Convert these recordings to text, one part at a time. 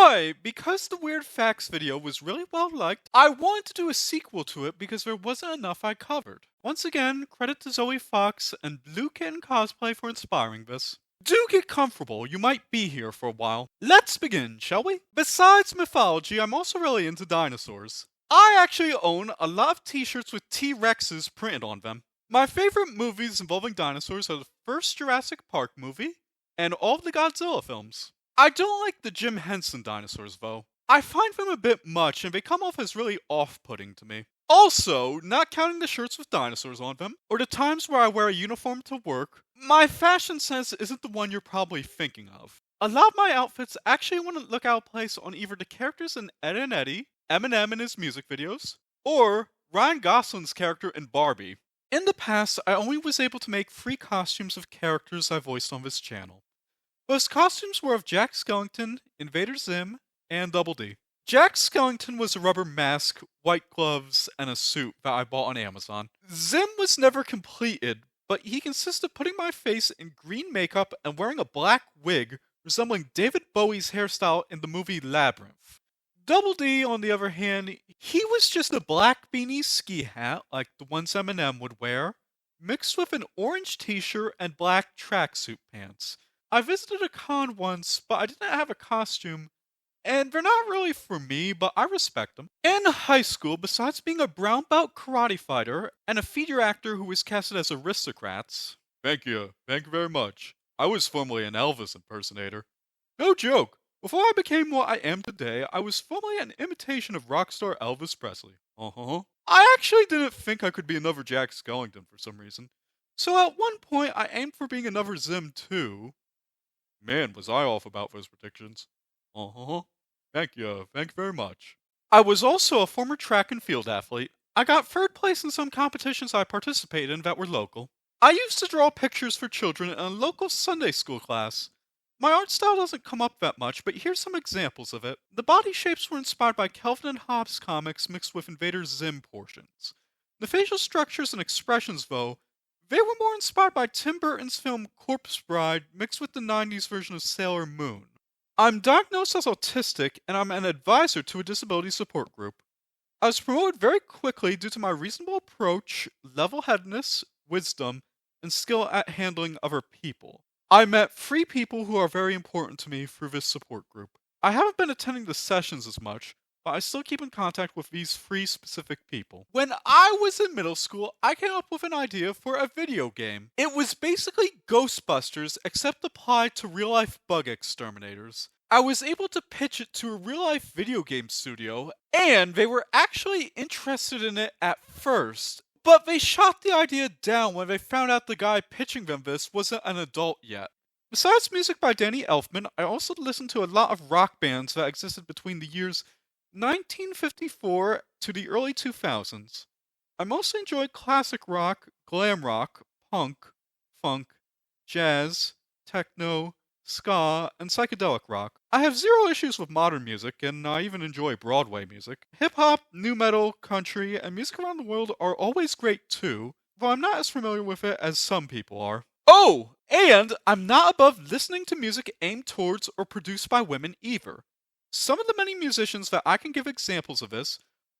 But because the Weird Facts video was really well liked, I wanted to do a sequel to it because there wasn't enough I covered. Once again, credit to Zoe Fox and Blue Kitten Cosplay for inspiring this. Do get comfortable, you might be here for a while. Let's begin, shall we? Besides mythology, I'm also really into dinosaurs. I actually own a lot of t-shirts with T-Rexes printed on them. My favorite movies involving dinosaurs are the first Jurassic Park movie and all of the Godzilla films. I don't like the Jim Henson dinosaurs though. I find them a bit much and they come off as really off-putting to me. Also, not counting the shirts with dinosaurs on them, or the times where I wear a uniform to work, my fashion sense isn't the one you're probably thinking of. A lot of my outfits actually wouldn't look out of place on either the characters in Ed and Eddie, Eminem in his music videos, or Ryan Gosling's character in Barbie. In the past, I only was able to make free costumes of characters I voiced on this channel. Those costumes were of Jack Skellington, Invader Zim, and Double D. Jack Skellington was a rubber mask, white gloves, and a suit that I bought on Amazon. Zim was never completed, but he consisted of putting my face in green makeup and wearing a black wig resembling David Bowie's hairstyle in the movie Labyrinth. Double D, on the other hand, he was just a black beanie ski hat like the ones Eminem would wear, mixed with an orange t-shirt and black tracksuit pants. I visited a con once, but I didn't have a costume, and they're not really for me, but I respect them. In high school, besides being a brown belt karate fighter and a figure actor who was casted as Aristocrats... Thank you very much. I was formerly an Elvis impersonator. No joke, before I became what I am today, I was formerly an imitation of rock star Elvis Presley. I actually didn't think I could be another Jack Skellington for some reason. So at one point, I aimed for being another Zim too. Man, was I off about those predictions. Thank you very much. I was also a former track and field athlete. I got third place in some competitions I participated in that were local. I used to draw pictures for children in a local Sunday school class. My art style doesn't come up that much, but here's some examples of it. The body shapes were inspired by Kelvin and Hobbes comics mixed with Invader Zim portions. The facial structures and expressions, though, they were more inspired by Tim Burton's film Corpse Bride mixed with the 90s version of Sailor Moon. I'm diagnosed as autistic, and I'm an advisor to a disability support group. I was promoted very quickly due to my reasonable approach, level-headedness, wisdom, and skill at handling other people. I met 3 people who are very important to me through this support group. I haven't been attending the sessions as much, but I still keep in contact with these 3 specific people. When I was in middle school, I came up with an idea for a video game. It was basically Ghostbusters, except applied to real-life bug exterminators. I was able to pitch it to a real-life video game studio, and they were actually interested in it at first. But they shot the idea down when they found out the guy pitching them this wasn't an adult yet. Besides music by Danny Elfman, I also listened to a lot of rock bands that existed between the years 1954 to the early 2000s. I mostly enjoyed classic rock, glam rock, punk, funk, jazz, techno, ska, and psychedelic rock. I have 0 issues with modern music, and I even enjoy Broadway music. Hip-hop, nu metal, country, and music around the world are always great too, though I'm not as familiar with it as some people are. Oh, and I'm not above listening to music aimed towards or produced by women either. Some of the many musicians that I can give examples of this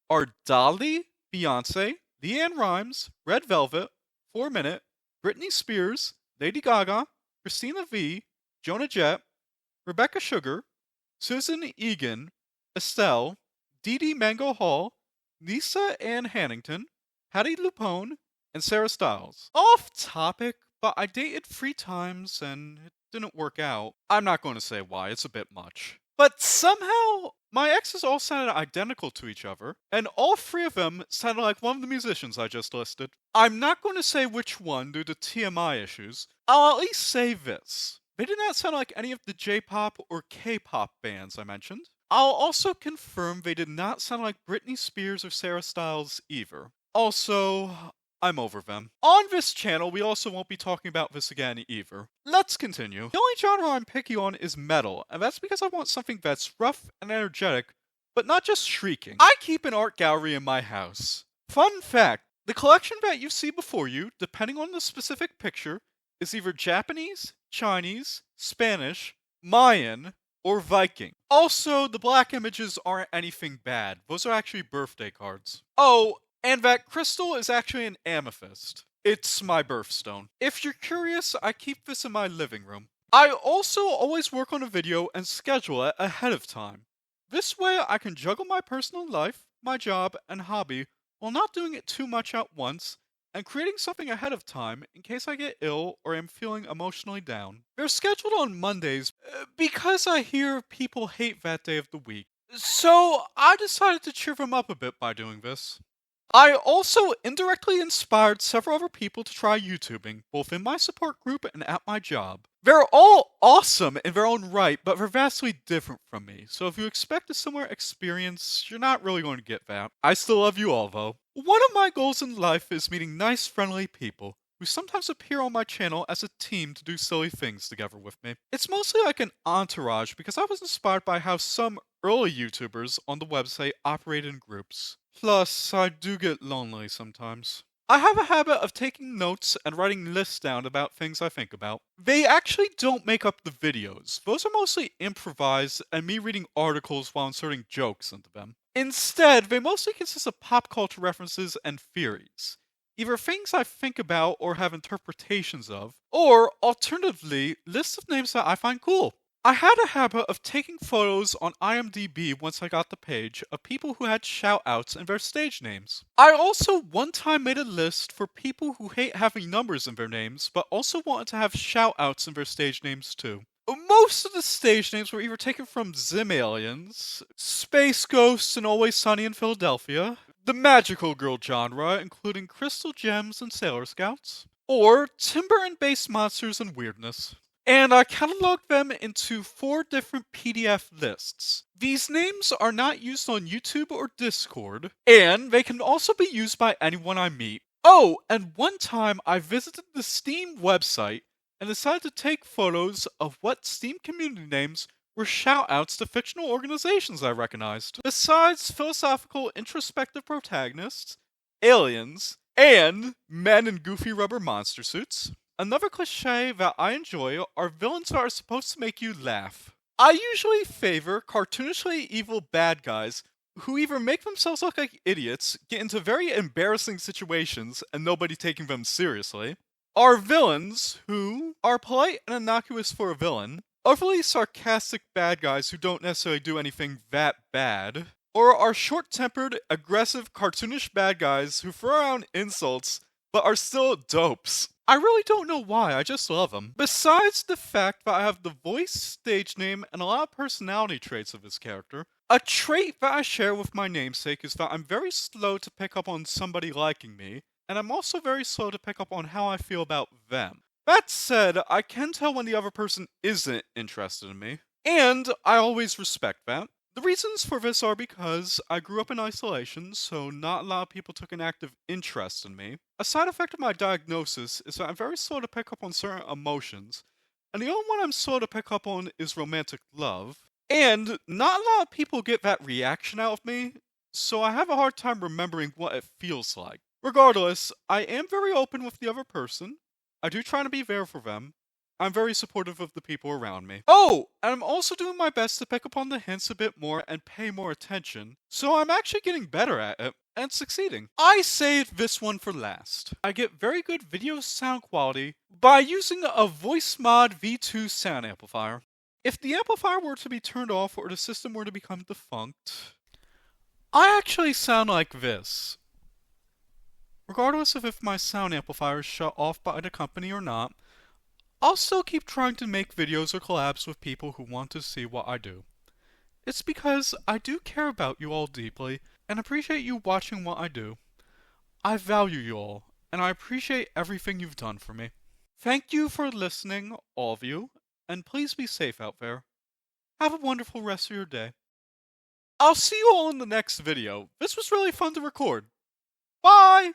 are Dolly, Beyonce, LeAnn Rimes, Red Velvet, 4 Minute, Britney Spears, Lady Gaga, Christina V, Jonah Jett, Rebecca Sugar, Susan Egan, Estelle, Dee Dee Mango Hall, Lisa Ann Hannington, Patti LuPone, and Sarah Styles. Off topic, but I dated 3 times and it didn't work out. I'm not going to say why, it's a bit much. But somehow, my exes all sounded identical to each other, and all 3 of them sounded like one of the musicians I just listed. I'm not going to say which one due to TMI issues. I'll at least say this. They did not sound like any of the J-pop or K-pop bands I mentioned. I'll also confirm they did not sound like Britney Spears or Sarah Styles either. Also, I'm over them. On this channel, we also won't be talking about this again either. Let's continue. The only genre I'm picky on is metal, and that's because I want something that's rough and energetic, but not just shrieking. I keep an art gallery in my house. Fun fact, the collection that you see before you, depending on the specific picture, is either Japanese, Chinese, Spanish, Mayan, or Viking. Also, the black images aren't anything bad. Those are actually birthday cards. Oh, and that crystal is actually an amethyst. It's my birthstone. If you're curious, I keep this in my living room. I also always work on a video and schedule it ahead of time. This way I can juggle my personal life, my job, and hobby while not doing it too much at once, and creating something ahead of time in case I get ill or am feeling emotionally down. They're scheduled on Mondays because I hear people hate that day of the week. So I decided to cheer them up a bit by doing this. I also indirectly inspired several other people to try YouTubing, both in my support group and at my job. They're all awesome in their own right, but they're vastly different from me, so if you expect a similar experience, you're not really going to get that. I still love you all, though. One of my goals in life is meeting nice, friendly people who sometimes appear on my channel as a team to do silly things together with me. It's mostly like an entourage because I was inspired by how some early YouTubers on the website operate in groups. Plus, I do get lonely sometimes. I have a habit of taking notes and writing lists down about things I think about. They actually don't make up the videos. Those are mostly improvised and me reading articles while inserting jokes into them. Instead, they mostly consist of pop culture references and theories. Either things I think about or have interpretations of, or alternatively, lists of names that I find cool. I had a habit of taking photos on IMDb once I got the page of people who had shoutouts in their stage names. I also one time made a list for people who hate having numbers in their names, but also wanted to have shoutouts in their stage names too. Most of the stage names were either taken from Zim Aliens, Space Ghosts and Always Sunny in Philadelphia, the magical girl genre, including Crystal Gems and Sailor Scouts, or Timber and Base Monsters and Weirdness. And I cataloged them into 4 different PDF lists. These names are not used on YouTube or Discord, and they can also be used by anyone I meet. Oh, and one time I visited the Steam website and decided to take photos of what Steam community names were shoutouts to fictional organizations I recognized. Besides philosophical introspective protagonists, aliens, and men in goofy rubber monster suits, another cliche that I enjoy are villains that are supposed to make you laugh. I usually favor cartoonishly evil bad guys who either make themselves look like idiots, get into very embarrassing situations, and nobody taking them seriously, are villains who are polite and innocuous for a villain, overly sarcastic bad guys who don't necessarily do anything that bad, or are short-tempered, aggressive, cartoonish bad guys who throw around insults but are still dopes. I really don't know why, I just love them. Besides the fact that I have the voice, stage name, and a lot of personality traits of this character, a trait that I share with my namesake is that I'm very slow to pick up on somebody liking me, and I'm also very slow to pick up on how I feel about them. That said, I can tell when the other person isn't interested in me, and I always respect that. The reasons for this are because I grew up in isolation, so not a lot of people took an active interest in me. A side effect of my diagnosis is that I'm very slow to pick up on certain emotions, and the only one I'm slow to pick up on is romantic love. And not a lot of people get that reaction out of me, so I have a hard time remembering what it feels like. Regardless, I am very open with the other person. I do try to be there for them. I'm very supportive of the people around me. Oh, and I'm also doing my best to pick up on the hints a bit more and pay more attention, so I'm actually getting better at it, and succeeding. I saved this one for last. I get very good video sound quality by using a Voice Mod V2 sound amplifier. If the amplifier were to be turned off or the system were to become defunct, I actually sound like this. Regardless of if my sound amplifier is shut off by the company or not, I'll still keep trying to make videos or collabs with people who want to see what I do. It's because I do care about you all deeply and appreciate you watching what I do. I value you all, and I appreciate everything you've done for me. Thank you for listening, all of you, and please be safe out there. Have a wonderful rest of your day. I'll see you all in the next video. This was really fun to record. Bye!